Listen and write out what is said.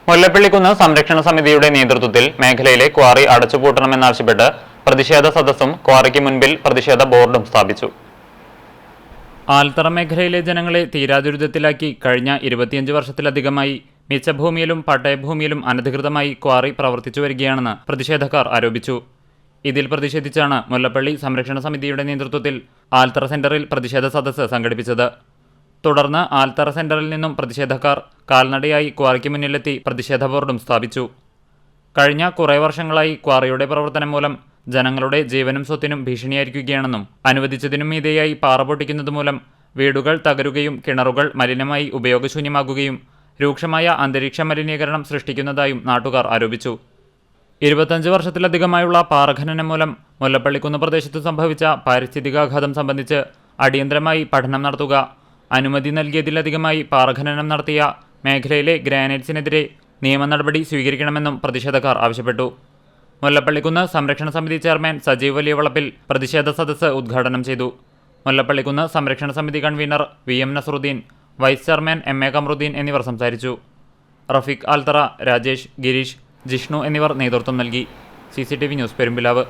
മുല്ലപ്പള്ളിക്കുന്ന് സംരക്ഷണ സമിതിയുടെ നേതൃത്വത്തിൽ മേഖലയിലെ ക്വാറി അടച്ചുപൂട്ടണമെന്നാവശ്യപ്പെട്ട് പ്രതിഷേധ സദസ്സും ക്വാറിക്ക് മുൻപിൽ പ്രതിഷേധ ബോർഡും സ്ഥാപിച്ചു. ആൽത്തറ മേഖലയിലെ ജനങ്ങളെ തീരാദുരിതത്തിലാക്കി കഴിഞ്ഞ 25 വർഷത്തിലധികമായി മിച്ചഭൂമിയിലും പട്ടയഭൂമിയിലും അനധികൃതമായി ക്വാറി പ്രവർത്തിച്ചു വരികയാണെന്ന് പ്രതിഷേധക്കാർ ആരോപിച്ചു. ഇതിൽ പ്രതിഷേധിച്ചാണ് മുല്ലപ്പള്ളി സംരക്ഷണ സമിതിയുടെ നേതൃത്വത്തിൽ ആൽത്തറ സെന്ററിൽ പ്രതിഷേധ സദസ്സ് സംഘടിപ്പിച്ചത്. തുടർന്ന് ആൽത്തറ സെന്ററിൽ നിന്നും പ്രതിഷേധക്കാർ കാൽനടയായി ക്വാറിക്ക് മുന്നിലെത്തി പ്രതിഷേധ ബോർഡും സ്ഥാപിച്ചു. കഴിഞ്ഞ കുറേ വർഷങ്ങളായി ക്വാറിയുടെ പ്രവർത്തനം മൂലം ജനങ്ങളുടെ ജീവനും സ്വത്തിനും ഭീഷണിയായിരിക്കുകയാണെന്നും അനുവദിച്ചതിനും മീതെയായി പാറ പൊട്ടിക്കുന്നത് മൂലം വീടുകൾ തകരുകയും കിണറുകൾ മലിനമായി ഉപയോഗശൂന്യമാകുകയും രൂക്ഷമായ അന്തരീക്ഷ മലിനീകരണം സൃഷ്ടിക്കുന്നതായും നാട്ടുകാർ ആരോപിച്ചു. 25 വർഷത്തിലധികമായുള്ള പാറഖനനം മൂലം മുല്ലപ്പള്ളിക്കുന്ന് പ്രദേശത്ത് സംഭവിച്ച പാരിസ്ഥിതികാഘാതം സംബന്ധിച്ച് അടിയന്തരമായി പഠനം നടത്തുക, അനുമതി നൽകിയതിലധികമായി പാറഖനനം നടത്തിയ മേഖലയിലെ ഗ്രാനൈറ്റ്സിനെതിരെ നിയമ നടപടി സ്വീകരിക്കണമെന്നും പ്രതിഷേധക്കാർ ആവശ്യപ്പെട്ടു. മുല്ലപ്പള്ളിക്കുന്ന് സംരക്ഷണ സമിതി ചെയർമാൻ സജീവ് വലിയവളപ്പിൽ പ്രതിഷേധ സദസ്സ് ഉദ്ഘാടനം ചെയ്തു. മുല്ലപ്പള്ളിക്കുന്ന് സംരക്ഷണ സമിതി convener VM Nasaruddin, vice chairman MA Kamaruddin എന്നിവർ സംസാരിച്ചു. റഫീഖ് ആൽത്തറ, രാജേഷ്, ഗിരീഷ്, ജിഷ്ണു എന്നിവർ നേതൃത്വം നൽകി. CCTV news Perumpilavu.